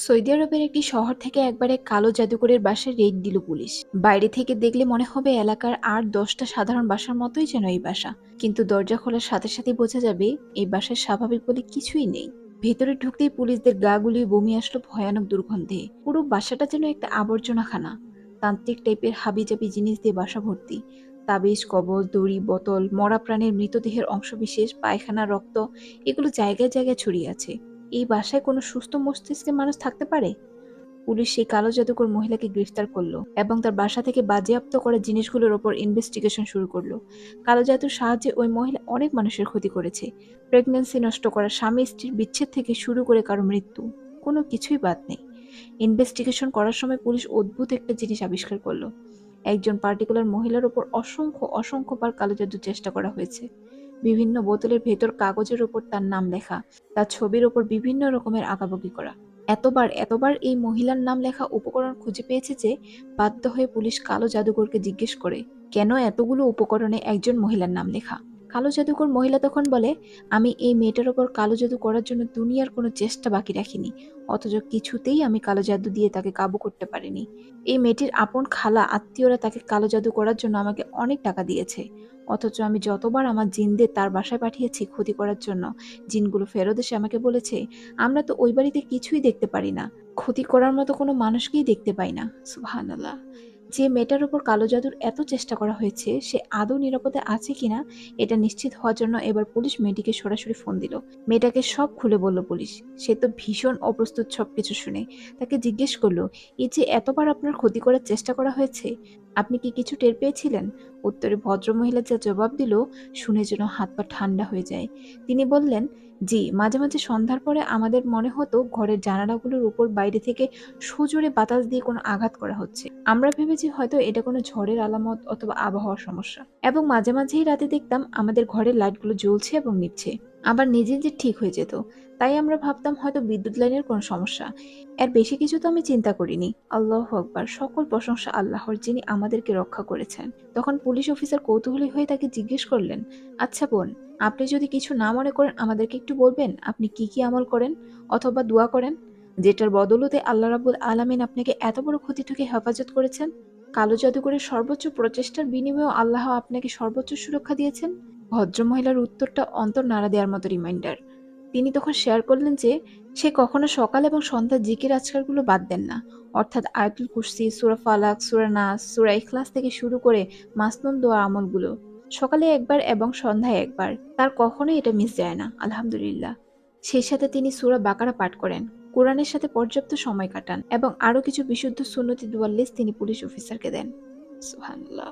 Saudi আরবের একটি শহর থেকে একবারে কালো জাদুকরের বাসায় রেড দিল পুলিশ। বাইরে থেকে দেখলে মনে হবে এলাকার আর 10টা সাধারণ বাসার মতোই যেন এই বাসা, কিন্তু দরজা খোলার সাথে সাথে বোঝা যাবে এই বাসায় স্বাভাবিক বলে কিছুই নেই। ভেতরে ঢুকতেই পুলিশদের গা গুলিয়ে বমি আসলো ভয়ানক দুর্গন্ধে। পুরো বাসাটা যেন একটা আবর্জনাখানা। তান্ত্রিক টাইপের হাবিজাবি জিনিস দিয়ে বাসা ভর্তি। তাবিজ, কবজ, দড়ি, বোতল, মরা প্রাণীর মৃতদেহের অংশবিশেষ, পায়খানা, রক্ত, এগুলো জায়গায় জায়গায় ছড়িয়ে আছে। এই বাসায় কোনো সুস্থ মস্তিষ্কের মানুষ থাকতে পারে? পুলিশ সেই কালো জাদুকর মহিলাকে গ্রেফতার করলো এবং তার বাসা থেকে বাজেয়াপ্ত করা জিনিসগুলোর ওপর ইনভেস্টিগেশন শুরু করলো। কালো জাদুর সাহায্যে ওই মহিলা অনেক মানুষের ক্ষতি করেছে। প্রেগন্যান্সি নষ্ট করা, স্বামী স্ত্রীর বিচ্ছেদ থেকে শুরু করে কারো মৃত্যু, কোনো কিছুই বাদ নেই। ইনভেস্টিগেশন করার সময় পুলিশ অদ্ভুত একটা জিনিস আবিষ্কার করলো। একজন পার্টিকুলার মহিলার ওপর অসংখ্য অসংখ্যবার কালো জাদুর চেষ্টা করা হয়েছে। বিভিন্ন বোতলের ভেতর কাগজের ওপর তার নাম লেখা, তার ছবির ওপর বিভিন্ন রকমের আঁকাবাকি করা। এতবার এতবার এই মহিলার নাম লেখা উপকরণ খুঁজে পেয়েছে যে বাধ্য হয়ে পুলিশ কালো জাদুকরকে জিজ্ঞেস করে, কেন এতগুলো উপকরণে একজন মহিলার নাম লেখা? কালো জাদুকর মহিলা তখন বলে, আমি এই মেয়েটার ওপর কালো জাদু করার জন্য দুনিয়ার কোনো চেষ্টা বাকি রাখিনি, অথচ কিছুতেই আমি কালো জাদু দিয়ে তাকে কাবু করতে পারিনি। এই মেয়েটির আপন খালা আত্মীয়রা তাকে কালো জাদু করার জন্য আমাকে অনেক টাকা দিয়েছে, অথচ আমি যতবার আমার জিনদের তার বাসায় পাঠিয়েছি ক্ষতি করার জন্য, জিনগুলো ফেরত এসে আমাকে বলেছে, আমরা তো ওই বাড়িতে কিছুই দেখতে পারি না, ক্ষতি করার মতো কোনো মানুষকেই দেখতে পাই না। সুবহানাল্লাহ। যে মেয়েটার উপর কালো জাদুর এত চেষ্টা করা হয়েছে সে আদৌ নিরাপদে আছে কিনা এটা নিশ্চিত হওয়ার জন্য এবার পুলিশ মেয়েটিকে সরাসরি ফোন দিল। মেয়েটাকে সব খুলে বলল পুলিশ। সে তো ভীষণ অপ্রস্তুত সবকিছু শুনে। তাকে জিজ্ঞেস করলো, এই যে এতবার আপনার ক্ষতি করার চেষ্টা করা হয়েছে, আপনি কি কিছু টের পেয়েছিলেন? উত্তরে ভদ্রমহিলা যা জবাব দিল শুনে যেন হাত পা ঠান্ডা হয়ে যায়। তিনি বললেন, জি, মাঝে মাঝে সন্ধ্যার পরে আমাদের মনে হতো ঘরের জানালাগুলোর উপর বাইরে থেকে সজোরে বাতাস দিয়ে কোনো আঘাত করা হচ্ছে। আমরা ভেবেছি হয়তো এটা কোনো ঝড়ের আলামত অথবা আবহাওয়ার সমস্যা। এবং মাঝে মাঝেই রাতে দেখতাম আমাদের ঘরের লাইটগুলো জ্বলছে এবং নিভছে, আবার নিজে নিজে ঠিক হয়ে যেত। তাই আমরা ভাবতাম হয়তো বিদ্যুৎ লাইনের কোনো সমস্যা। এর বেশি কিছু তো আমি চিন্তা করিনি। আল্লাহু আকবার, সকল প্রশংসা আল্লাহর, যিনি আমাদেরকে রক্ষা করেছেন। তখন পুলিশ অফিসার কৌতূহলী হয়ে তাকে জিজ্ঞেস করলেন, আচ্ছা বোন, আপনি যদি কিছু না মনে করেন আমাদেরকে একটু বলবেন আপনি কি কি আমল করেন অথবা দোয়া করেন, যেটার বদৌলতে আল্লাহ রাব্বুল আলামিন আপনাকে এত বড় ক্ষতি থেকে হেফাজত করেছেন? কালো জাদুকরের সর্বোচ্চ প্রচেষ্টার বিনিময়ে আল্লাহ আপনাকে সর্বোচ্চ সুরক্ষা দিয়েছেন। ভদ্রমহিলার উত্তরটা অন্তর নাড়া দেওয়ার মতো রিমাইন্ডার। তিনি তখন শেয়ার করলেন যে সে কখনো সকাল এবং সন্ধ্যার জিকির আজকারগুলো বাদ দেন না, অর্থাৎ আয়াতুল কুরসি, সূরা ফালাক, সূরা নাস, সূরা ইখলাস থেকে শুরু করে মাসনুন দোয়া আমলগুলো সকালে একবার এবং সন্ধ্যায় একবার, তার কখনোই এটা মিস যায় না। আলহামদুলিল্লাহ। সেই সাথে তিনি সূরা বাকারা পাঠ করেন, কোরআনের সাথে পর্যাপ্ত সময় কাটান এবং আরো কিছু বিশুদ্ধ সুন্নতি দুয়ার লিস্ট তিনি পুলিশ অফিসারকে দেন। সুবহানাল্লাহ।